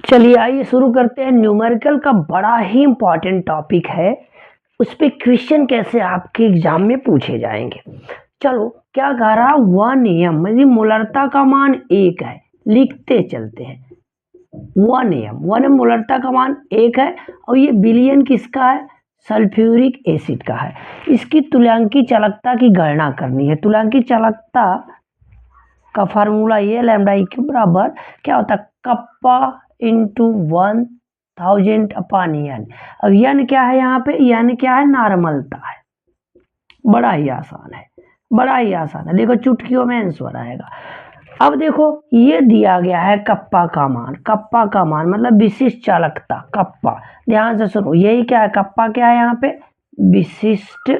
चलिए आइए शुरू करते हैं। न्यूमेरिकल का बड़ा ही इंपॉर्टेंट टॉपिक है, उस पे क्वेश्चन कैसे आपके एग्जाम में पूछे जाएंगे। चलो क्या कह रहा, वन एम यदि मोलरता का मान 1 है, लिखते चलते हैं। 1 एम मोलरता का मान 1 है और ये बिलियन किसका है, सल्फ्यूरिक एसिड का है। इसकी तुल्यांकी चालकता की गणना करनी है। तुल्यांकी चालकता का फार्मूला ये लैम्डा ई क्यू बराबर क्या होता है, कप्पा इंटू 1000 अपान एन। अब एन क्या है, यहाँ पे एन क्या है, नॉर्मलता है। बड़ा ही आसान है, बड़ा ही आसान है। देखो चुटकियों में आंसर आएगा। अब देखो ये दिया गया है कप्पा का मान। कप्पा का मान मतलब विशिष्ट चालकता। कप्पा ध्यान से सुनो, यही क्या है, कप्पा क्या है, यहाँ पे विशिष्ट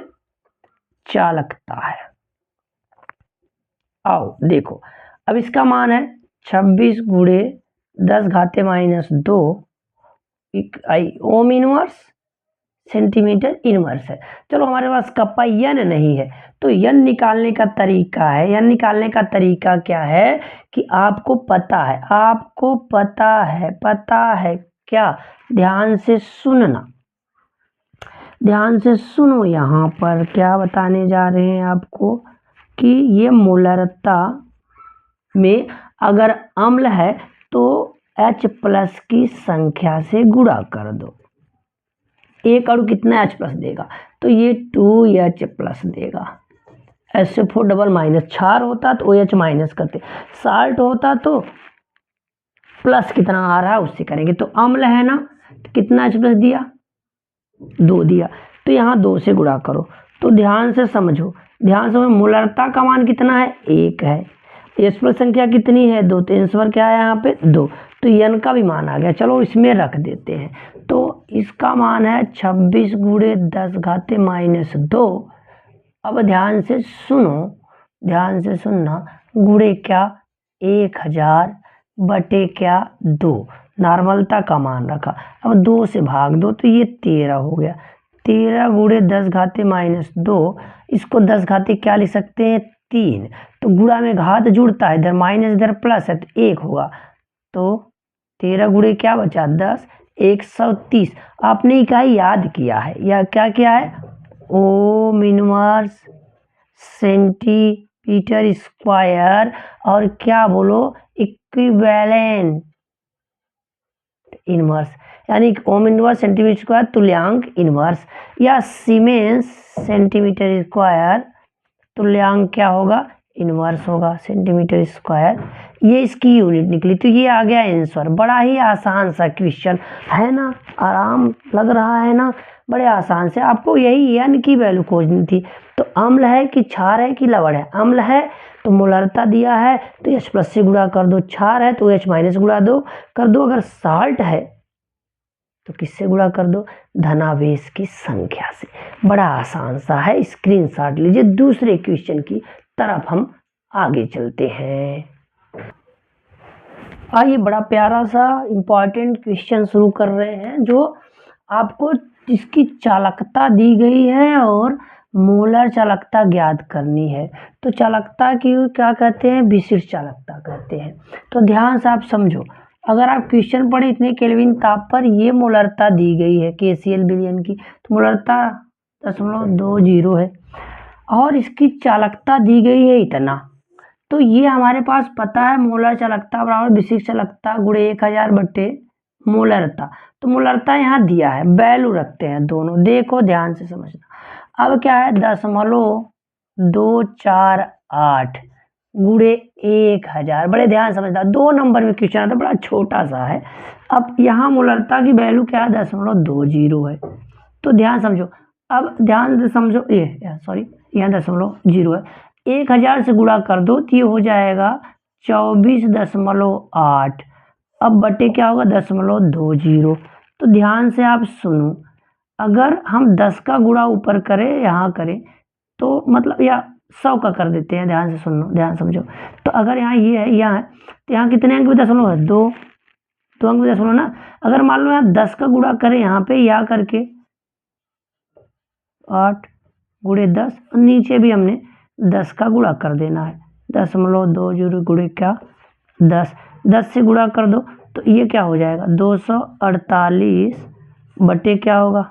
चालकता है। आओ देखो, अब इसका मान है 26 गुणे 10 घाते -2 ओम इनवर्स सेंटीमीटर इनवर्स है। चलो हमारे पास कप्पा यन नहीं है, तो यन निकालने का तरीका है, यन निकालने का तरीका क्या है कि आपको पता है, आपको पता है क्या, ध्यान से सुनना, ध्यान से सुनो। यहाँ पर क्या बताने जा रहे हैं आपको कि ये मोलरता में अगर अम्ल है तो H+ की संख्या से गुणा कर दो। एक अणु कितना H+ देगा, तो ये 2H+ देगा। SO4 क्षार होता तो OH माइनस करते, साल्ट होता तो प्लस कितना आ रहा है उससे करेंगे। तो अम्ल है ना, तो कितना H+ दिया, 2 दिया, तो यहाँ 2 से गुणा करो। तो ध्यान से समझो, ध्यान से, मोलरता का मान कितना है, 1 है। H+ संख्या कितनी है, 2, तो आंसर क्या है यहाँ पे 2। तो n का भी मान आ गया। चलो इसमें रख देते हैं। तो इसका मान है 26 गुणे 10 घाते -2। अब ध्यान से सुनो, ध्यान से सुनना, गुणे क्या 1000 बटे क्या 2, नॉर्मलता का मान रखा। अब 2 से भाग दो तो ये 13 हो गया। 13 गुणे 10 घाते -2, इसको 10 घाते क्या लिख सकते हैं, 3। तो गुणा में घात जुड़ता है, इधर माइनस इधर प्लस है तो 1 होगा। तो 13 गुणे क्या बचा 10, 130। आपने इकाई याद किया है, या क्या किया है, ओम इनवर्स सेंटीमीटर स्क्वायर, और क्या बोलो, इक्विवेलेंट इनवर्स, यानी ओम इनवर्स सेंटीमीटर स्क्वायर तुल्यांक इनवर्स, या सीमेंस सेंटीमीटर स्क्वायर तुल्यांक क्या होगा, इनवर्स होगा सेंटीमीटर स्क्वायर। ये इसकी यूनिट निकली। तो ये आ गया आंसर। बड़ा ही आसान सा क्वेश्चन है ना, आराम लग रहा है ना, बड़े आसान से। आपको यही एन की वैल्यू खोजनी थी। तो अम्ल है कि क्षार है कि लवण है, अम्ल है तो मोलरता दिया है तो H+ से गुणा कर दो, क्षार है तो OH- गुणा दो कर दो, अगर साल्ट है तो किससे गुणा कर दो, धनावेश की संख्या से। बड़ा आसान सा है, स्क्रीनशॉट लीजिए। दूसरे क्वेश्चन की तरफ हम आगे चलते हैं। आइए बड़ा प्यारा सा इंपॉर्टेंट क्वेश्चन शुरू कर रहे हैं, जो आपको इसकी चालकता दी गई है और मोलर चालकता ज्ञात करनी है। तो चालकता की क्या कहते हैं, विशिष्ट चालकता कहते हैं। तो ध्यान से आप समझो, अगर आप क्वेश्चन पढ़े इतने केल्विन ताप पर ये मोलरता दी गई है KCl बिलियन की, तो मोलरता 0.20 है और इसकी चालकता दी गई है इतना। तो ये हमारे पास पता है, मोलर चालकता बराबर विशिष्ट चालकता गुणे 1000 बटे मोलरता। तो मोलरता यहाँ दिया है, वैल्यू रखते हैं दोनों। देखो ध्यान से समझना, अब क्या है 0.248 गुणे 1000। बड़े ध्यान समझना, 2 नंबर में क्वेश्चन आता, बड़ा छोटा सा है। अब यहाँ मोलरता की वैल्यू क्या है, 0.20 है। तो ध्यान समझो, अब ध्यान से समझो, ये सॉरी यहाँ 0.0 है, 1000 से गुणा कर दो तो ये हो जाएगा 24.8। अब बटे क्या होगा 0.20। तो ध्यान से आप सुनो, अगर हम 10 का गुणा ऊपर करें, यहाँ करें तो मतलब, या 100 का कर देते हैं, ध्यान से सुनो, ध्यान समझो। तो अगर यहाँ ये है, यहाँ है, तो यहाँ कितने अंक में दशमलव है, 2 अंक में दशमलव ना। अगर मान लो यहाँ 10 का गुणा करें, यहाँ पे या करके 8 गुणे 10, और नीचे भी हमने 10 का गुणा कर देना है, 0.20 गुणे क्या 10, 10 से गुणा कर दो तो ये क्या हो जाएगा 248 बटे क्या होगा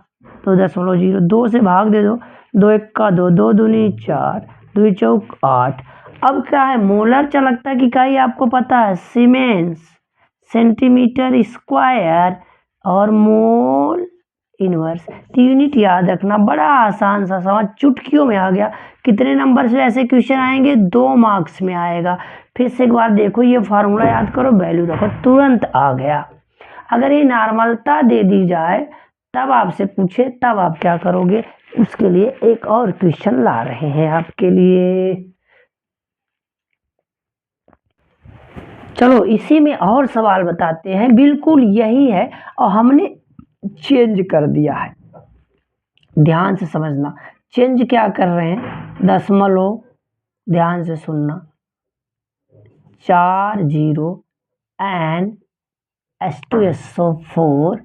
2.0, 2 से भाग दे दो, 2 1 का 2, 2 दूनी 4, 2 चौक 8। अब क्या है मोलर चालकता की इकाई आपको पता है सीमेंस सेंटीमीटर स्क्वायर और मोल इनवर्स। तो यूनिट याद रखना, बड़ा आसान सा सवाल चुटकियों में आ गया। कितने नंबर से ऐसे क्वेश्चन आएंगे 2 मार्क्स में आएगा। फिर से एक बार देखो, ये फार्मूला याद करो, वैल्यू रखो, तुरंत आ गया। अगर ये नॉर्मलता दे दी जाए तब आपसे पूछे तब आप क्या करोगे, उसके लिए एक और क्वेश्चन ला रहे हैं आपके लिए। चलो इसी में और सवाल बताते हैं, बिल्कुल यही है और हमने चेंज कर दिया है। ध्यान से समझना, चेंज क्या कर रहे हैं, दशमलव, ध्यान से सुनना, 4 0 एंड S2SO4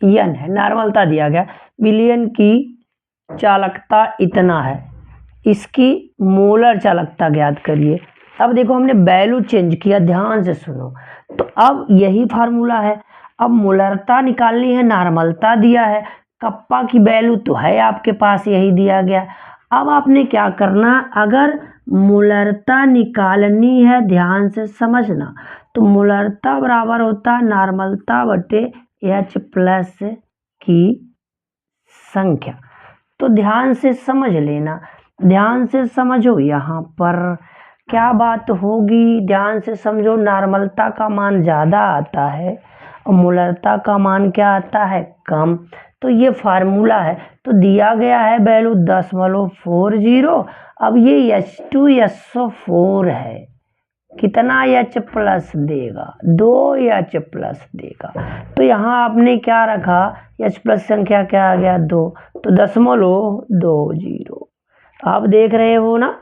यन है, नॉर्मलता दिया गया। बिलियन की चालकता इतना है, इसकी मोलर चालकता ज्ञात करिए। अब देखो हमने वैल्यू चेंज किया, ध्यान से सुनो। तो अब यही फार्मूला है, अब मोलरता निकालनी है, नॉर्मलता दिया है, कप्पा की वैल्यू तो है आपके पास, यही दिया गया। अब आपने क्या करना, अगर मोलरता निकालनी है, ध्यान से समझना, तो मोलरता बराबर होता है नॉर्मलता बटे H प्लस की संख्या। तो ध्यान से समझ लेना, ध्यान से समझो, यहाँ पर क्या बात होगी, ध्यान से समझो। नॉर्मलता का मान ज़्यादा आता है और मोलरता का मान क्या आता है, कम। तो ये फार्मूला है, तो दिया गया है वैल्यू 10.40। अब ये H2SO4 है, कितना H प्लस देगा, 2 H प्लस देगा। तो यहाँ आपने क्या रखा, H प्लस संख्या क्या आ गया 2, तो 0.20। आप देख रहे हो ना,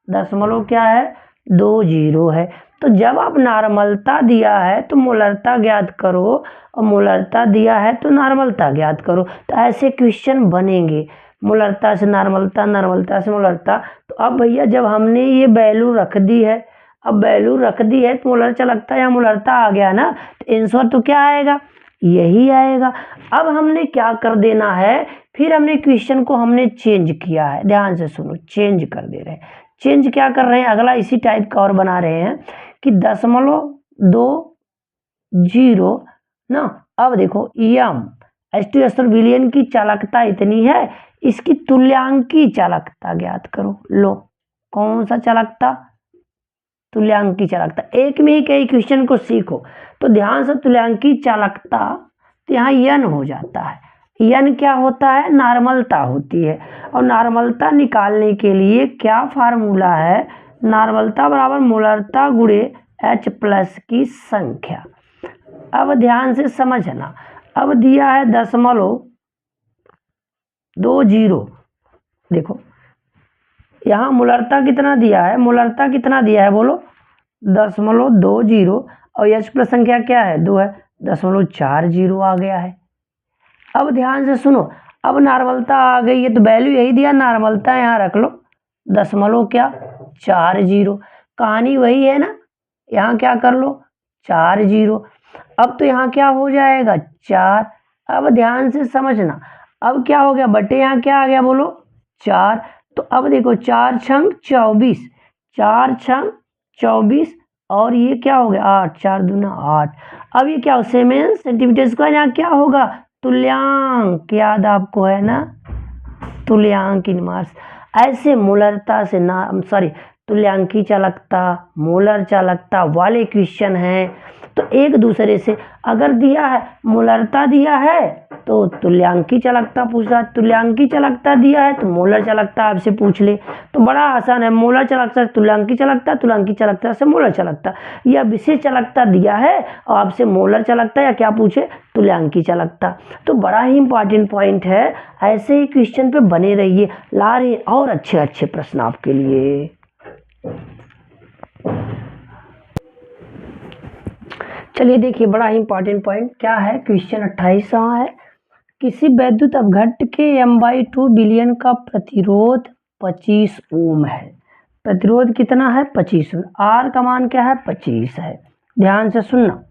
दशमलव क्या है 20 है। तो जब आप नॉर्मलता दिया है तो मोलरता ज्ञात करो और मोलरता दिया है तो नॉर्मलता ज्ञात करो। तो ऐसे क्वेश्चन बनेंगे, मोलरता से नॉर्मलता, नॉर्मलता से मोलरता। तो अब भैया जब हमने ये वैल्यू रख दी है, अब वैल्यू रख दी है तो मोलर चालकता या मोलरता आ गया ना, तो आंसर तो क्या आएगा, यही आएगा। अब हमने क्या कर देना है, फिर हमने क्वेश्चन को हमने चेंज किया है, ध्यान से सुनो, चेंज कर दे रहे हैं। चेंज क्या कर रहे हैं, अगला इसी टाइप का और बना रहे हैं कि 0.20 ना। अब देखो H2SO4 बिलियन की चालकता इतनी है, इसकी तुल्यांकी चालकता ज्ञात करो। लो, कौन सा चालकता, तुल्यांकी चालकता। एक में ही कई क्वेश्चन को सीखो, तो ध्यान से, तुल्यांकी चालकता, तो यहाँ यन हो जाता है। यन क्या होता है, नॉर्मलता होती है। और नॉर्मलता निकालने के लिए क्या फार्मूला है, नॉर्मलता बराबर मोलरता गुणे H प्लस की संख्या। अब ध्यान से समझना, अब दिया है 10.20, देखो यहाँ मोलरता कितना दिया है, मोलरता कितना दिया है बोलो, 10.20 और H प्लस संख्या क्या है 2 है, 10.40 आ गया है। अब ध्यान से सुनो, अब नॉर्मलता आ गई है तो वैल्यू यही दिया, नॉर्मलता यहाँ रख लो, 10.40। कहानी वही है ना, यहाँ क्या कर लो 40। अब तो यहाँ क्या हो जाएगा 4। अब ध्यान से समझना, अब क्या हो गया बटे, यहाँ क्या आ गया बोलो 4। तो अब देखो 4 छंग 24, 4 छंग 24 और ये क्या हो गया 8, 4 दूना 8। अब ये क्या हो, सीमेंस सेंटीमीटर स्क्वायर, यहाँ क्या होगा तुल्यांक, याद आपको है ना, तुल्यांक इनवर्स। ऐसे मोलरता से ना, सॉरी, तुल्यांकी चालकता, मोलर चालकता वाले क्वेश्चन हैं। तो एक दूसरे से अगर दिया है मोलरता दिया है तो तुल्यांकी चालकता पूछा, तुल्यांकी चालकता दिया है तो मोलर चालकता आपसे पूछ ले। तो बड़ा आसान है, मोलर चालकता से तुल्यांकी चालकता, तुल्यांकी चालकता से मोलर चालकता, या विशेष चालकता दिया है और आपसे मोलर चालकता या क्या पूछे, तुल्यांकी चालकता। तो बड़ा ही इंपॉर्टेंट पॉइंट है, ऐसे ही क्वेश्चन पे बने रहिए, ला रहे और अच्छे अच्छे प्रश्न आपके लिए। चलिए देखिए, बड़ा ही इंपॉर्टेंट पॉइंट क्या है, क्वेश्चन 28 है, किसी वैद्युत अपघट्ट के M/2 बिलियन का प्रतिरोध 25 ओम है। प्रतिरोध कितना है 25 ओम, R का मान क्या है 25 है। ध्यान से सुनना,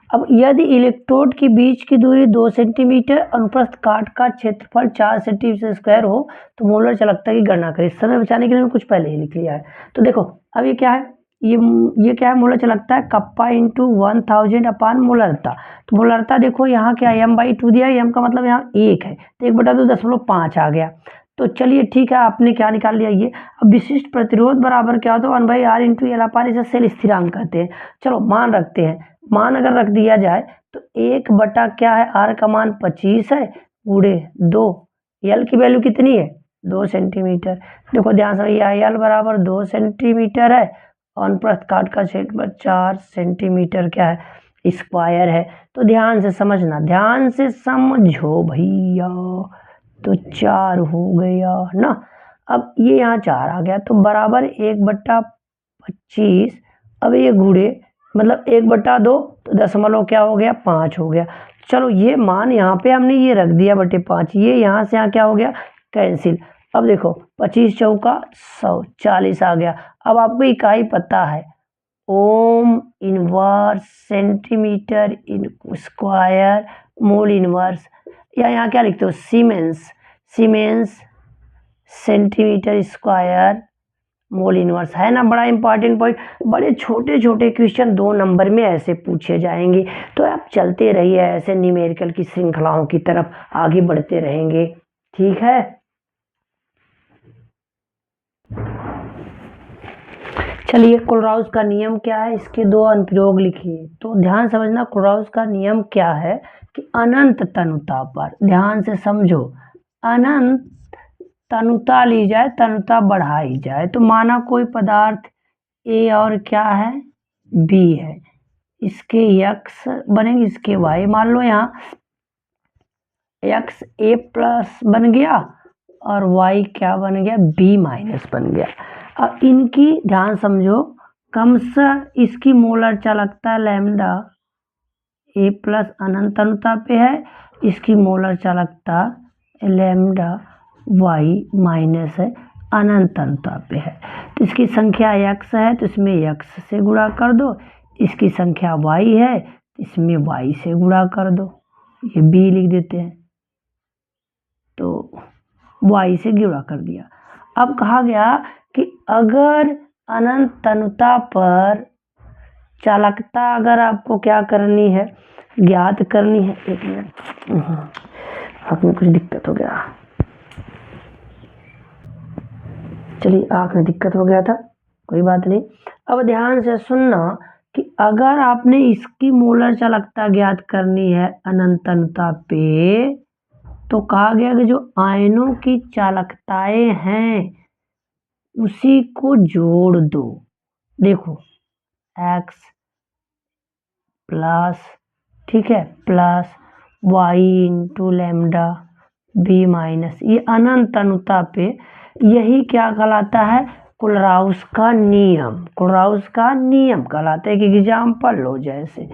अब यदि इलेक्ट्रोड के बीच की दूरी 2 सेंटीमीटर, अनुप्रस्थ काट का क्षेत्रफल 4 सेंटीमीटर स्क्वायर हो तो मोलर चालकता की गणना करें। समय बचाने के लिए मैंने कुछ पहले ही लिख लिया है। तो देखो अब ये क्या है, ये क्या है, मोलर चालकता है कप्पा इंटू 1000 अपान मोलरता। तो मोलरता देखो यहाँ क्या है, m/2 दिया है, m का मतलब यहाँ 1 है, तो 1/2.5 आ गया। तो चलिए ठीक है, आपने क्या निकाल लिया ये। अब विशिष्ट प्रतिरोध बराबर क्या होता है, 1/r इंटू एल अपान, इसे सेल स्थिरांक कहते हैं। चलो मान रखते हैं, मान अगर रख दिया जाए तो 1 बटा क्या है, आर का मान 25 है गुणे 2, एल की वैल्यू कितनी है 2 सेंटीमीटर। देखो ध्यान से, एल बराबर 2 सेंटीमीटर है और अनुप्रस्थ काट का क्षेत्रफल 4 सेंटीमीटर क्या है स्क्वायर है। तो ध्यान से समझना, ध्यान से समझो भैया। तो 4 हो गया ना, अब ये यहाँ 4 आ गया तो बराबर 1/25। अब ये गुणे मतलब 1/2 तो दशमलव क्या हो गया 5 हो गया। चलो ये मान यहाँ पे हमने ये रख दिया बटे 5, ये यहाँ से यहाँ क्या हो गया कैंसिल। अब देखो 25 चौका 100, 40 आ गया। अब आपको इकाई पता है, ohm inverse centimetre in square mole inverse, या यहाँ क्या लिखते हो siemens, siemens centimetre square mole inverse, है ना। बड़ा इंपॉर्टेंट पॉइंट, बड़े छोटे छोटे क्वेश्चन 2 नंबर में ऐसे पूछे जाएंगे। तो आप चलते रहिए ऐसे न्यूमेरिकल की श्रृंखलाओं की तरफ आगे बढ़ते रहेंगे, ठीक है। चलिए कोलराउस का नियम क्या है, इसके 2 अनुप्रयोग लिखिए। तो ध्यान समझना, कोलराउस का नियम क्या है कि अनंत तनुता पर, ध्यान से समझो, अनंत तनुता ली जाए, तनुता बढ़ाई जाए। तो माना कोई पदार्थ ए और क्या है बी है, इसके एक्स बनेंगे, इसके वाई। मान लो यहाँ एक्स ए प्लस बन गया और वाई क्या बन गया बी माइनस बन गया। अब इनकी ध्यान समझो, क्रमशः इसकी मोलर चालकता लैम्डा ए प्लस अनंत अनुता पे है, इसकी मोलर चालकता लैम्डा वाई माइनस है अनंत अनुता पे है। तो इसकी संख्या x है तो इसमें x से गुणा कर दो, इसकी संख्या y है तो इसमें y से गुणा कर दो, ये b लिख देते हैं। तो y से गुणा कर दिया। अब कहा गया कि अगर अनंत तनुता पर चालकता अगर आपको क्या करनी है, ज्ञात करनी है, एक मिनट आँख में कुछ दिक्कत हो गया, चलिए आँख में दिक्कत हो गया था, कोई बात नहीं। अब ध्यान से सुनना कि अगर आपने इसकी मोलर चालकता ज्ञात करनी है अनंत अनुता पे, तो कहा गया कि जो आयनों की चालकताएं हैं उसी को जोड़ दो। देखो x प्लस, ठीक है, plus y into lambda B minus, ये अनंत अनुता पे, यही क्या कहलाता है कोलराउस का नियम, कोलराउस का नियम कहलाता है। कि एग्जाम्पल लो जैसे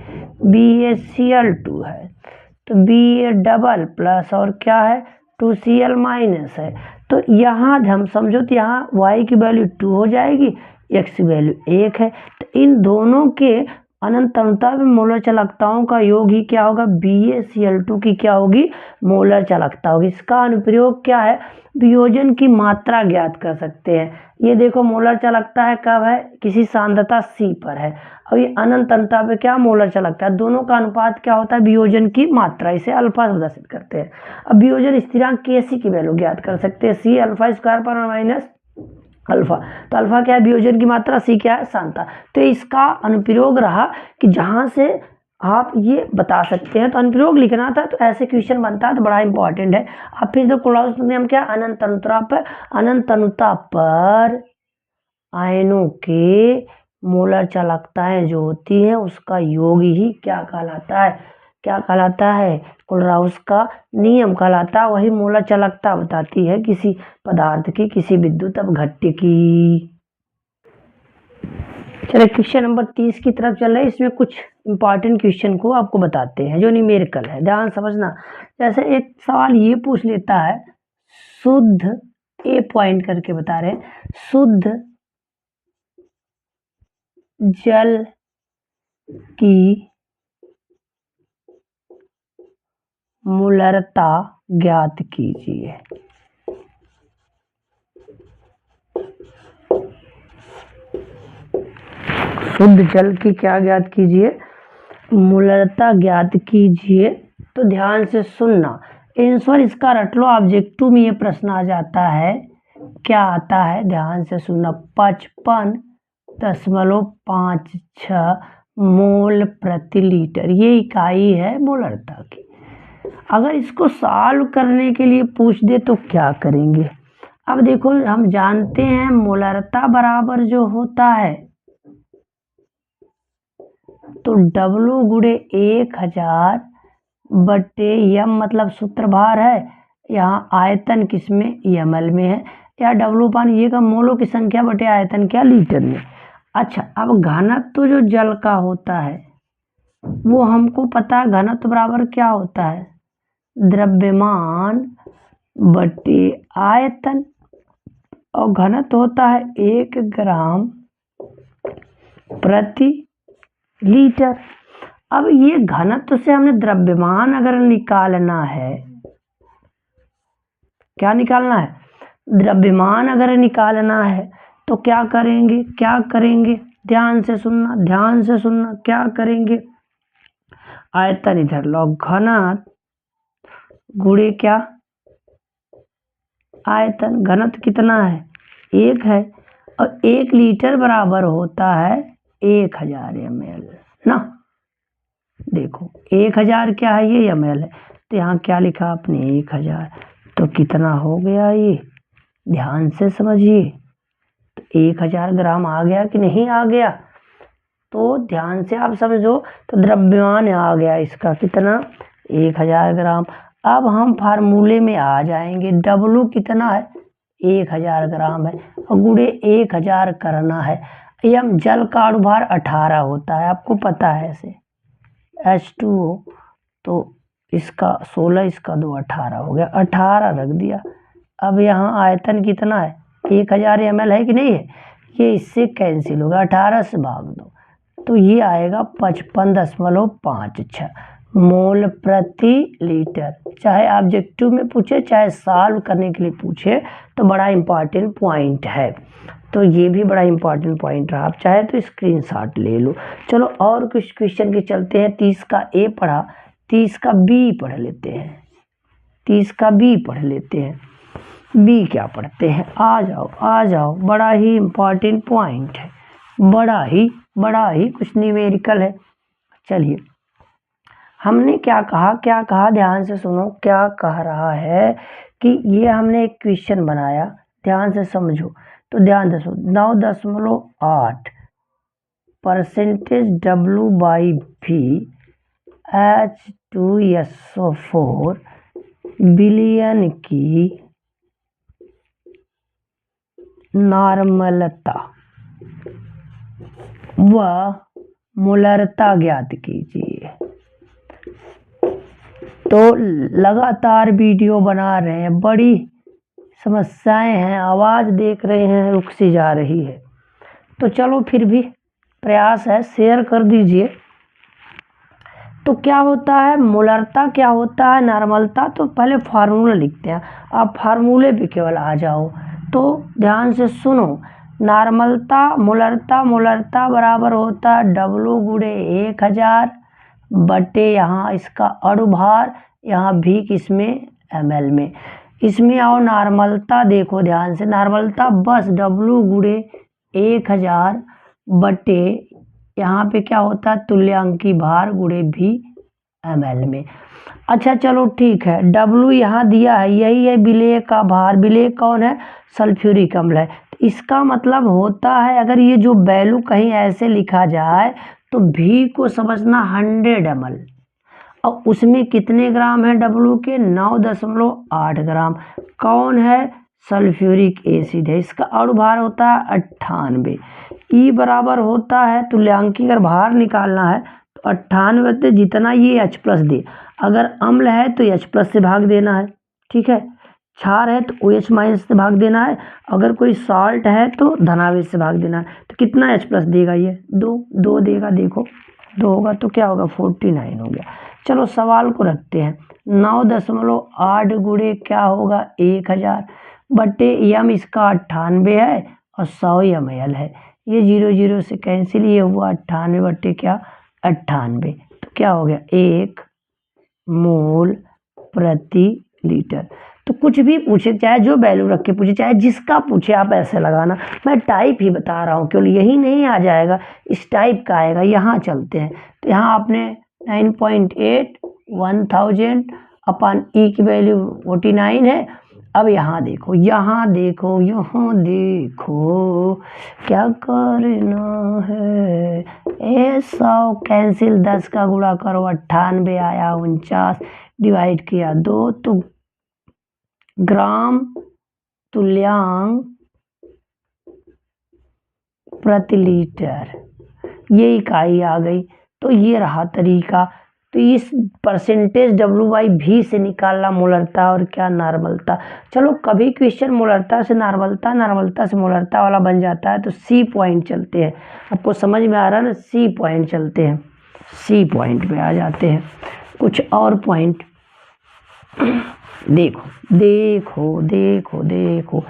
BaCl2 है तो Ba डबल प्लस और क्या है 2Cl माइनस है। तो यहाँ हम समझो तो यहाँ y की वैल्यू 2 हो जाएगी, x की वैल्यू 1 है। तो इन दोनों के अनंत अनुता में मोलर चालकताओं का योग ही क्या होगा BaCl2 की क्या होगी मोलर चालकता होगी। इसका अनुप्रयोग क्या है, वियोजन की मात्रा ज्ञात कर सकते हैं। ये देखो मोलर चालकता है कब है, किसी सांद्रता C पर है। अब ये अनंत अनुता पे क्या मोलर चालकता है, दोनों का अनुपात क्या होता है वियोजन की मात्रा, इसे अल्फा से प्रदर्शित करते हैं। अब वियोजन स्थिरांक Kc की वैल्यू ज्ञात कर सकते हैं, C अल्फा स्क्वायर पर माइनस अल्फा। तो अल्फा क्या है वियोजन की मात्रा, सी क्या है सांद्रता। तो इसका अनुप्रयोग रहा कि जहां से आप ये बता सकते हैं, तो अनुप्रयोग लिखना था तो ऐसे क्वेश्चन बनता है तो बड़ा इंपॉर्टेंट है। अब फिर कोलराउस नियम क्या, अनंत अनुता पर आयनों के मोलर चालकताएं जो होती हैं उसका योग ही क्या कहलाता है, क्या कहलाता है कोलराउस का नियम कहलाता है। वही मोलर चालकता बताती है किसी पदार्थ की, किसी विद्युत अपघट्य की। चलिए क्वेश्चन नंबर 30 की तरफ चल रहे हैं। इसमें कुछ इंपॉर्टेंट क्वेश्चन को आपको बताते हैं जो न्यूमेरिकल है, ध्यान समझना। जैसे एक सवाल ये पूछ लेता है, शुद्ध ए पॉइंट करके बता रहे हैं, शुद्ध जल की मूलरता ज्ञात कीजिए। शुद्ध जल की क्या ज्ञात कीजिए? मूलरता ज्ञात कीजिए। तो ध्यान से सुनना, आंसर इसका रट लो। ऑब्जेक्टिव में ये प्रश्न आ जाता है, क्या आता है? ध्यान से सुनना, 55.56 मोल प्रति लीटर, ये इकाई है मोलरता की। अगर इसको सॉल्व करने के लिए पूछ दे तो क्या करेंगे? अब देखो, हम जानते हैं मोलरता बराबर जो होता है तो W गुणे 1000 बटे यम, मतलब सूत्र भार है। यहाँ आयतन किसमें? ml में है। या W/, ये का मोलों की संख्या बटे आयतन क्या? लीटर में। अच्छा, अब घनत्व तो जो जल का होता है वो हमको पता है, घनत्व बराबर क्या होता है? द्रव्यमान बटे आयतन, और घनत्व होता है 1 ग्राम प्रति लीटर। अब ये घनत्व से हमने द्रव्यमान अगर निकालना है, क्या निकालना है? द्रव्यमान अगर निकालना है तो क्या करेंगे? क्या करेंगे? ध्यान से सुनना, ध्यान से सुनना, क्या करेंगे? आयतन इधर लो, घनत्व गुणे क्या? आयतन। घनत्व कितना है? 1 है, और 1 लीटर बराबर होता है 1000 ml ना। देखो 1000 क्या है? ये ml है, तो यहाँ क्या लिखा आपने? 1000। तो कितना हो गया ये? ध्यान से समझिए, तो 1000 ग्राम आ गया कि नहीं आ गया? तो ध्यान से आप समझो, तो द्रव्यमान आ गया इसका कितना? 1000 ग्राम। अब हम फार्मूले में आ जाएंगे। W कितना है? 1000 ग्राम है, और गुणे 1000 करना है। यम, जल का अणुभार 18 होता है, आपको पता है ऐसे, H2O। तो इसका 16, इसका 2, 18 हो गया, 18 रख दिया। अब यहाँ आयतन कितना है? 1000 ml है कि नहीं है? ये इससे कैंसिल होगा, 18 से भाग दो, तो ये आएगा 55.56 मोल प्रति लीटर। चाहे ऑब्जेक्टिव में पूछे, चाहे सॉल्व करने के लिए पूछे, तो बड़ा इंपॉर्टेंट पॉइंट है। तो ये भी बड़ा इंपॉर्टेंट पॉइंट रहा, आप चाहे तो स्क्रीनशॉट ले लो। चलो और कुछ क्वेश्चन के चलते हैं। 30 का ए पढ़ा, 30 का बी पढ़ लेते हैं। 30 का बी पढ़ लेते हैं। बी क्या पढ़ते हैं? आ जाओ, आ जाओ, बड़ा ही इंपॉर्टेंट पॉइंट है, बड़ा ही कुछ न्यूमेरिकल है। चलिए, हमने क्या कहा? क्या कहा? ध्यान से सुनो, क्या कह रहा है कि ये हमने एक क्वेश्चन बनाया, ध्यान से समझो। तो ध्यान से 9.8% W/V H2SO4 बिलियन की नॉर्मलता व मोलरता ज्ञात कीजिए। तो लगातार वीडियो बना रहे हैं, बड़ी समस्याएं हैं, आवाज़ देख रहे हैं रुक सी जा रही है, तो चलो फिर भी प्रयास है, शेयर कर दीजिए। तो क्या होता है मोलरता, क्या होता है नॉर्मलता? तो पहले फार्मूला लिखते हैं, आप फार्मूले पे केवल आ जाओ। तो ध्यान से सुनो, नॉर्मलता, मोलरता बराबर होता है W गुणे 1000 बटे यहाँ इसका अणुभार, यहाँ भी किसमें? ml में। इसमें आओ, नॉर्मलता देखो ध्यान से, नॉर्मलता बस W गुणे 1000 बटे यहाँ पे क्या होता है? तुल्यांकी भार गुणे भी ml में। अच्छा चलो ठीक है, W यहाँ दिया है, यही है विलेय का भार। विलेय कौन है? सल्फ्यूरिक अम्ल है। तो इसका मतलब होता है, अगर ये जो वैल्यू कहीं ऐसे लिखा जाए तो V को समझना 100 ml, और उसमें कितने ग्राम है W के? 9.8 ग्राम। कौन है? सल्फ्यूरिक एसिड है। इसका अणुभार होता है 98। ई बराबर होता है, तुल्यांकी अगर भार निकालना है तो 98 जितना ये H+ दे, अगर अम्ल है तो H+ से भाग देना है, ठीक है। क्षार है तो OH- से भाग देना है, अगर कोई सॉल्ट है तो धनावेश से भाग देना है। तो कितना H+ देगा? ये 2 देगा, देखो 2 होगा तो क्या होगा? 49 हो गया। चलो सवाल को रखते हैं। 9.8 गुणे क्या होगा 1000 बटे यम इसका 98 है और 100 ml है। ये 0 0 से कैंसिल, ये हुआ 98 बटे क्या 98, तो क्या हो गया 1 मोल प्रति लीटर। तो कुछ भी पूछे, चाहे जो वैल्यू रख के पूछे, चाहे जिसका पूछे, आप ऐसे लगाना। मैं टाइप ही बता रहा हूँ, केवल यही नहीं आ जाएगा, इस टाइप का आएगा। यहाँ चलते हैं, तो यहाँ आपने 9.8 1000 अपन ई की वैल्यू 49 है। अब यहाँ देखो, यहाँ देखो, यहाँ देखो क्या करना है। 100 कैंसिल, 10 का गुणा करो 98 आया 49, डिवाइड किया 2, तो ग्राम तुल्यांक प्रति लीटर ये इकाई आ गई। तो ये रहा तरीका। तो इस परसेंटेज W/V से निकालना मोलरता और क्या नॉर्मलता। चलो कभी क्वेश्चन मोलरता से नॉर्मलता, नॉर्मलता से मोलरता वाला बन जाता है तो सी पॉइंट चलते हैं। आपको समझ में आ रहा है ना, सी पॉइंट चलते हैं, सी पॉइंट पे आ जाते हैं। कुछ और पॉइंट देखो देखो देखो देखो,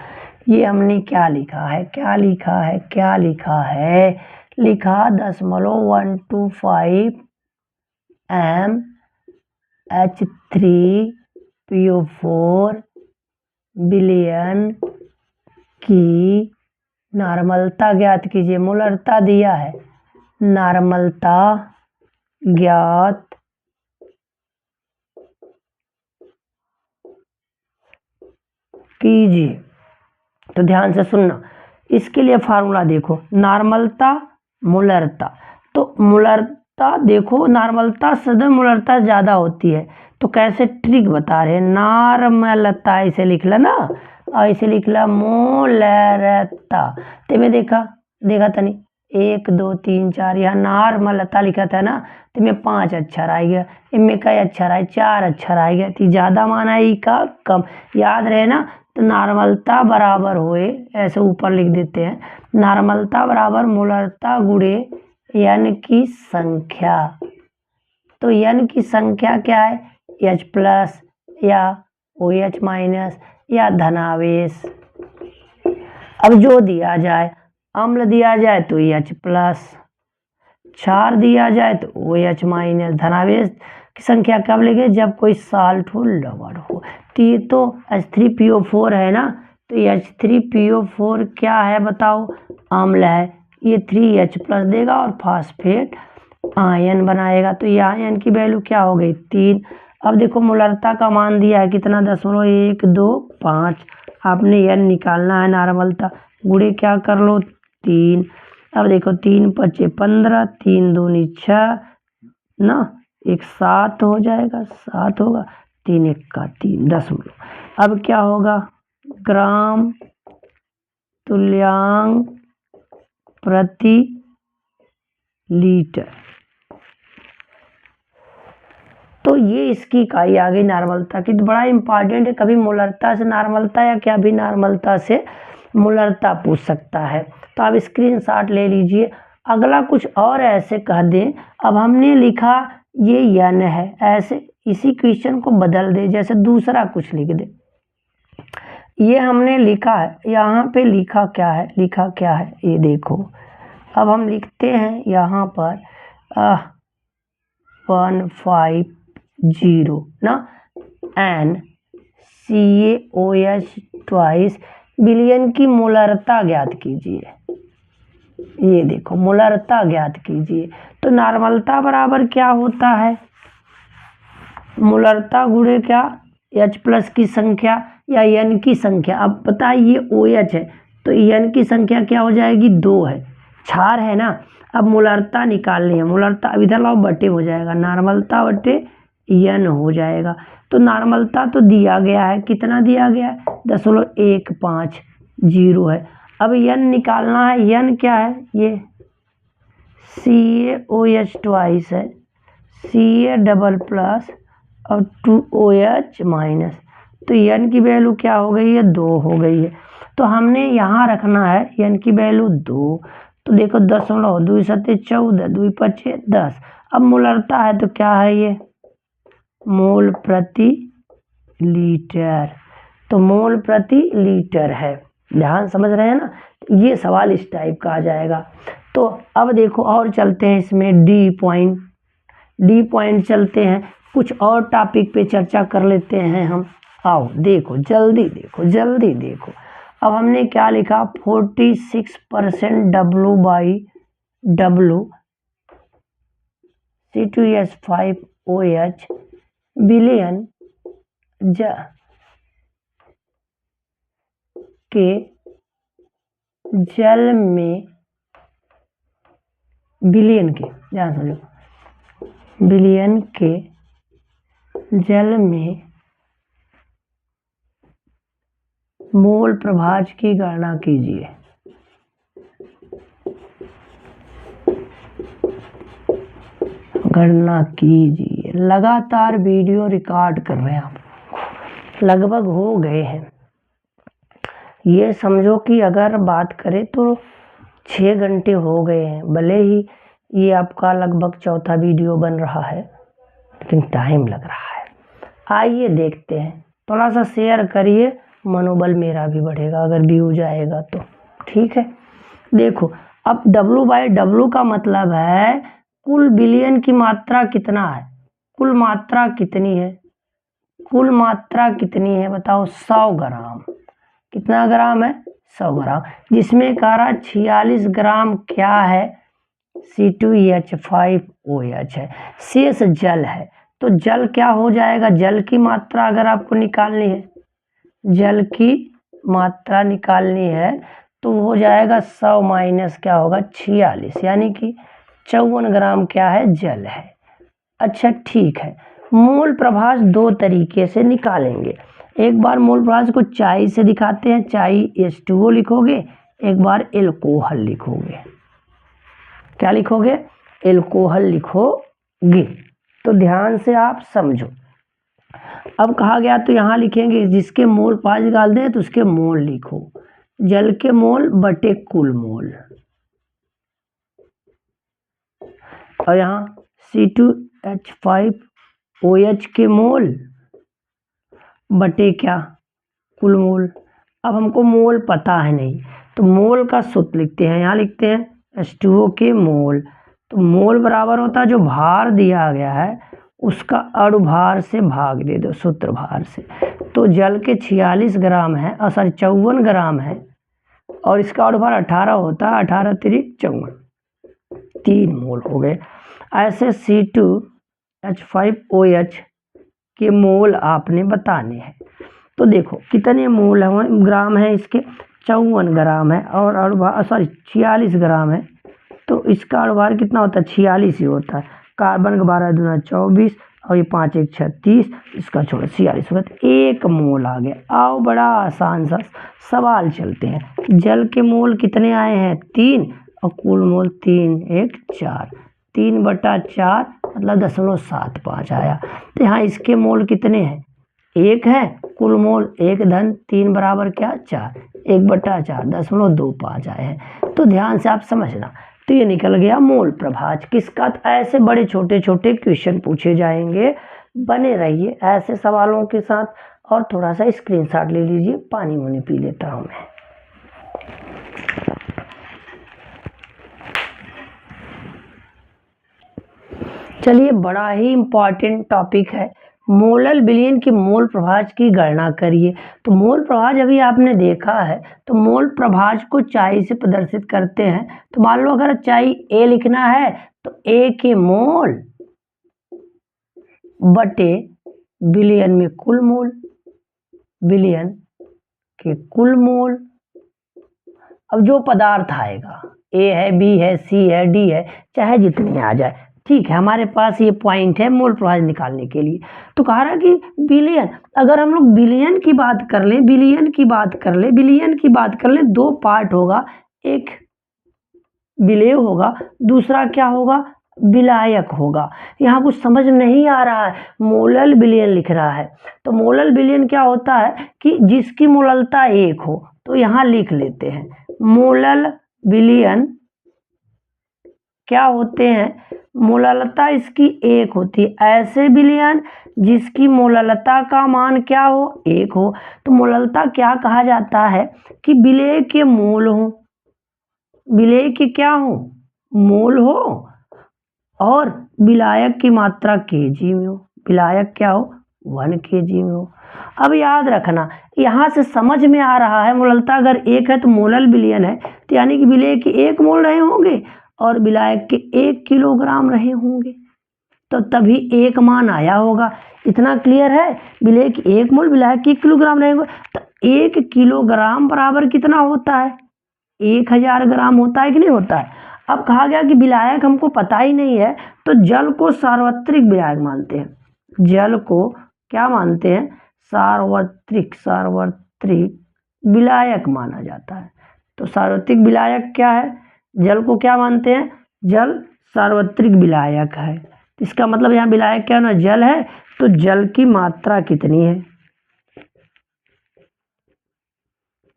ये हमने क्या लिखा है, क्या लिखा है, क्या लिखा है, लिखा 0.125 mH3PO4 बिलियन की नॉर्मलता ज्ञात कीजिए। मोलरता दिया है, नॉर्मलता ज्ञात कीजिए। तो ध्यान से सुनना, इसके लिए फार्मूला देखो, नॉर्मलता मोलरता। तो मोलरता देखो, नॉर्मलता सदा मोलरता ज़्यादा होती है, तो कैसे ट्रिक बता रहे हैं। नॉर्मलता इसे लिख ला ना, और इसे लिख ला मोलरता। तो मैं देखा तनी 1 2 3 4, यहाँ नॉर्मलता लिखा था ना, तो मैं 5 अक्षर आ गया, इनमें कई अक्षर आए, 4 अक्षर आ गया, तो ज़्यादा माना ई का कम, याद रहे ना। तो नॉर्मलता बराबर होए, ऐसे ऊपर लिख देते हैं, नॉर्मलता बराबर मोलरता गुणे n की संख्या। तो n की संख्या क्या है, H प्लस या OH माइनस या धनावेश। अब जो दिया जाए, अम्ल दिया जाए तो H प्लस, क्षार दिया जाए तो OH माइनस। धनावेश की संख्या कब लेंगे, जब कोई साल्ट हो, लवण हो। तो ये तो H3PO4 है ना, तो H3PO4 क्या है बताओ, अम्ल है। ये 3H प्लस देगा और फास्फेट आयन बनाएगा। तो ये आयन की वैल्यू क्या हो गई 3। अब देखो मोलरता का मान दिया है कितना, 0.125। आपने n निकालना है नॉर्मलता, गुणे क्या कर लो 3। अब देखो 3 5 15, 3 दूनी 6 ना, 1 7 हो जाएगा, 7 होगा, 3 1 का 3, 10। अब क्या होगा, ग्राम तुल्यांक प्रति लीटर। तो ये इसकी इकाई आ गई नॉर्मलता की। तो बड़ा इंपॉर्टेंट है, कभी मोलरता से नॉर्मलता या क्या भी नॉर्मलता से मोलरता पूछ सकता है। तो आप स्क्रीनशॉट ले लीजिए। अगला कुछ और ऐसे कह दें, अब हमने लिखा ये n है, ऐसे इसी क्वेश्चन को बदल दे, जैसे दूसरा कुछ लिख दे। ये हमने लिखा है, यहाँ पे लिखा क्या है, लिखा क्या है ये देखो। अब हम लिखते हैं यहाँ पर 150 ना NCaOH ट्वाइस बिलियन की मोलरता ज्ञात कीजिए। ये देखो मोलरता ज्ञात कीजिए। तो नॉर्मलता बराबर क्या होता है, मोलरता गुणे क्या, H प्लस की संख्या या n की संख्या। अब पता है ये OH है, तो n की संख्या क्या हो जाएगी 2 है, क्षार है ना। अब मोलरता निकालनी है, मोलरता अब इधर लाओ, बटे हो जाएगा, नॉर्मलता बटे n हो जाएगा। तो नॉर्मलता तो दिया गया है, कितना दिया गया है 0.150 है। अब n निकालना है, n क्या है, ये CaOH ट्वाइस है, Ca डबल प्लस और 2OH माइनस। तो n की वैल्यू क्या हो गई है 2 हो गई है। तो हमने यहाँ रखना है n की वैल्यू 2। तो देखो 10.2 7 14, 2 5 10। अब मोलरता है तो क्या है ये मोल प्रति लीटर, तो मोल प्रति लीटर है। ध्यान समझ रहे हैं ना, ये सवाल इस टाइप का आ जाएगा। तो अब देखो और चलते हैं इसमें डी पॉइंट चलते हैं, कुछ और टॉपिक पे चर्चा कर लेते हैं हम। आओ देखो जल्दी देखो। अब हमने क्या लिखा, 46% W C2H5OH बिलियन के जल में, बिलियन के, ध्यान समझो, बिलियन के जल में मोल प्रभाज की गणना कीजिए। लगातार वीडियो रिकॉर्ड कर रहे हैं आप, लगभग हो गए हैं। ये समझो कि अगर बात करें तो 6 घंटे हो गए हैं, भले ही ये आपका लगभग चौथा वीडियो बन रहा है, लेकिन टाइम लग रहा है। आइए देखते हैं, थोड़ा सा शेयर करिए, मनोबल मेरा भी बढ़ेगा अगर व्यू जाएगा तो। ठीक है, देखो अब W/W का मतलब है कुल बिलियन की मात्रा कितना है, कुल मात्रा कितनी है बताओ, 100 ग्राम। कितना ग्राम है, 100 ग्राम, जिसमें कह रहा 46 ग्राम क्या है, C2H5OH है। शेष जल है, तो जल क्या हो जाएगा, जल की मात्रा अगर आपको निकालनी है, जल की मात्रा निकालनी है तो हो जाएगा 100 माइनस क्या होगा 46, यानी कि 54 ग्राम क्या है, जल है। अच्छा ठीक है, मोल प्रभाज दो तरीके से निकालेंगे। एक बार मोल प्रभाज को चाई से दिखाते हैं, चाई H2O लिखोगे, एक बार एल्कोहल लिखोगे। क्या लिखोगे, एल्कोहल लिखोगे। तो ध्यान से आप समझो, अब कहा गया तो यहाँ लिखेंगे जिसके मोल प्रभाज निकाल दें तो उसके मोल लिखो, जल के मोल बटे कुल मोल, और यहाँ C2H5OH के मोल बटे क्या, कुल मोल। अब हमको मोल पता है नहीं, तो मोल का सूत्र लिखते हैं, यहाँ लिखते हैं H2O के मोल, तो मोल बराबर होता है जो भार दिया गया है उसका अणुभार से भाग दे दो, सूत्र भार से। तो जल के 46 ग्राम है, सॉरी 54 ग्राम है, और इसका अणुभार 18 होता है, 18 तिरिक 54, 3 मोल हो गए। ऐसे C2H5OH के मोल आपने बताने हैं। तो देखो कितने मोल है, ग्राम है इसके, 54 ग्राम है, और अणुभार 46 ग्राम है, तो इसका अणुभार कितना होता है, 46 ही होता है। कार्बन का 12 दूना 24, और ये 5 1 36, इसका छोड़ा 46 होगा, तो 1 मोल आ गया। आओ बड़ा आसान सा सवाल चलते हैं, जल के मोल कितने आए हैं, 3, और कुल मोल 3 1 4, 3/4 मतलब 0.75 आया। तो यहाँ इसके मोल कितने हैं, 1 है, कुल मोल 1 धन 3 बराबर क्या 4, 1/4 0.25 आए हैं। तो ध्यान से आप समझना, तो ये निकल गया मोल प्रभाज किसका। तो ऐसे बड़े छोटे छोटे क्वेश्चन पूछे जाएंगे, बने रहिए ऐसे सवालों के साथ। और थोड़ा सा स्क्रीनशॉट ले लीजिए, पानी वानी पी लेता हूँ मैं। चलिए, बड़ा ही इम्पॉर्टेंट टॉपिक है, मोलल बिलियन की मोल प्रभाज की गणना करिए। तो मोल प्रभाज अभी आपने देखा है, तो मोल प्रभाज को चाई से प्रदर्शित करते हैं। तो मान लो अगर चाई A लिखना है तो A के मोल बटे बिलियन में कुल मोल, बिलियन के कुल मोल। अब जो पदार्थ आएगा, A है, B है, C है, D है, चाहे जितनी आ जाए, ठीक है, हमारे पास ये पॉइंट है मोल प्रभाज निकालने के लिए। तो कह रहा है कि बिलियन, अगर हम लोग बिलियन की बात कर लें, बिलियन की बात कर लें, 2 पार्ट होगा, एक विलेय होगा, दूसरा क्या होगा, विलायक होगा। यहाँ कुछ समझ नहीं आ रहा है, मोलल बिलियन लिख रहा है। तो मोलल बिलियन क्या होता है कि जिसकी मोललता 1 हो, तो यहाँ लिख लेते हैं मोलल बिलियन क्या होते हैं, मोललता इसकी 1 होती है। ऐसे विलयन जिसकी मोललता का मान क्या हो, 1 हो। तो मोललता क्या कहा जाता है कि विलेय के मोल हो, विलेय के क्या हो, मोल हो, और विलायक की मात्रा केजी में हो, विलायक क्या हो 1 केजी में हो। अब याद रखना, यहाँ से समझ में आ रहा है मोललता अगर 1 है तो मोलल विलयन है, तो यानी कि विलेय के 1 मोल रहे होंगे और विलायक के 1 किलोग्राम रहे होंगे, तो तभी 1 मान आया होगा। इतना क्लियर है, विलेय के 1 मोल विलायक के 1 किलोग्राम रहेंगे, तो 1 किलोग्राम बराबर कितना होता है, 1000 ग्राम होता है कि नहीं होता है। अब कहा गया कि विलायक हमको पता ही नहीं है, तो जल को सार्वत्रिक विलायक मानते हैं, जल को क्या मानते हैं, सार्वत्रिक विलायक माना जाता है। तो सार्वत्रिक विलायक क्या है, जल को क्या मानते हैं, जल सार्वत्रिक विलायक है। इसका मतलब यहाँ विलायक क्या है ना, जल है, तो जल की मात्रा कितनी है,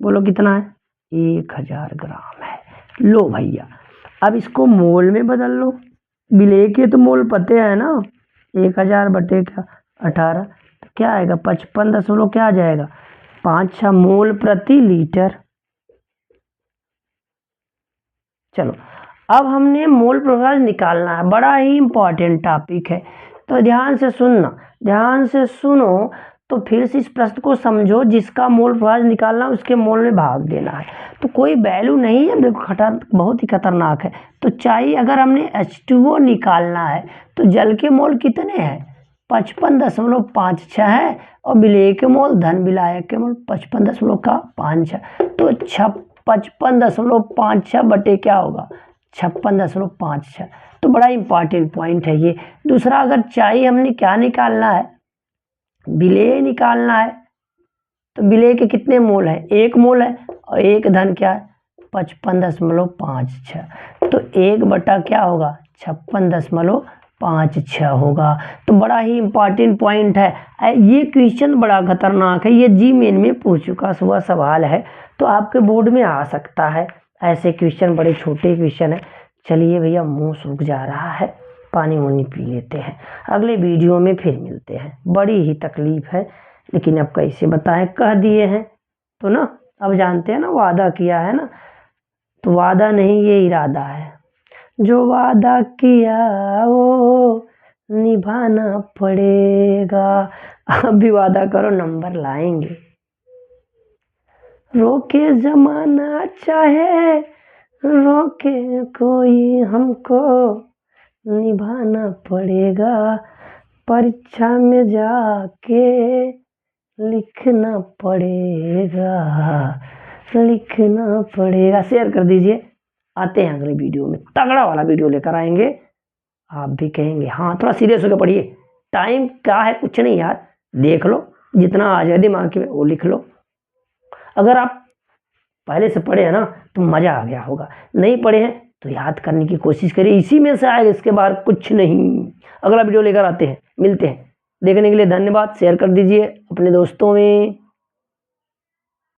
बोलो कितना है, 1000 ग्राम है। लो भैया, अब इसको मोल में बदल लो, विलेय के तो मोल पते हैं ना, 1000 बटे क्या 18, तो क्या आएगा 55 दशमलव क्या आ जाएगा 56 मोल प्रति लीटर। चलो, अब हमने मोल प्रभाव निकालना है, बड़ा ही इम्पोर्टेंट टॉपिक है, तो ध्यान से सुनना, ध्यान से सुनो, तो फिर से इस प्रश्न को समझो, जिसका मोल प्रभाव निकालना उसके मोल में भाग देना है। तो कोई वैल्यू नहीं है, बहुत ही खतरनाक है। तो चाहिए अगर हमने H2O निकालना है तो जल के मोल कितने हैं, 55.56 है, और विलेय के मोल धन विलायक के मोल 55.56, तो 55.56 बटे क्या होगा 56.56। तो बड़ा इंपॉर्टेंट पॉइंट है ये। दूसरा, अगर चाहिए हमने क्या निकालना है, विलेय निकालना है, तो विलेय के कितने मोल है, 1 मोल है, और 1 धन क्या है 55.56, तो 1 बटा क्या होगा 56.56 होगा। तो बड़ा ही इंपॉर्टेंट पॉइंट है ये, क्वेश्चन बड़ा खतरनाक है, ये जी मेन में पूछ चुका हुआ सवाल है, तो आपके बोर्ड में आ सकता है ऐसे क्वेश्चन, बड़े छोटे क्वेश्चन है। चलिए भैया, मुंह सूख जा रहा है, पानी वानी पी लेते हैं, अगले वीडियो में फिर मिलते हैं। बड़ी ही तकलीफ है, लेकिन अब कैसे बताएं, कह दिए हैं तो ना, अब जानते हैं ना, वादा किया है ना, तो वादा नहीं ये इरादा है, जो वादा किया वो निभाना पड़ेगा। अब भी वादा करो नंबर लाएंगे, रोके जमाना चाहे रोके कोई, हमको निभाना पड़ेगा, परीक्षा में जाके लिखना पड़ेगा, लिखना पड़ेगा। शेयर कर दीजिए, आते हैं अगले वीडियो में, तगड़ा वाला वीडियो लेकर आएंगे। आप भी कहेंगे हाँ थोड़ा सीरियस होकर पढ़िए, टाइम क्या है कुछ नहीं यार, देख लो जितना आ जाए दिमाग में वो लिख लो। अगर आप पहले से पढ़े हैं ना तो मज़ा आ गया होगा, नहीं पढ़े हैं तो याद करने की कोशिश करिए, इसी में से आएगा, इसके बाहर कुछ नहीं। अगला वीडियो लेकर आते हैं, मिलते हैं, देखने के लिए धन्यवाद। शेयर कर दीजिए अपने दोस्तों में।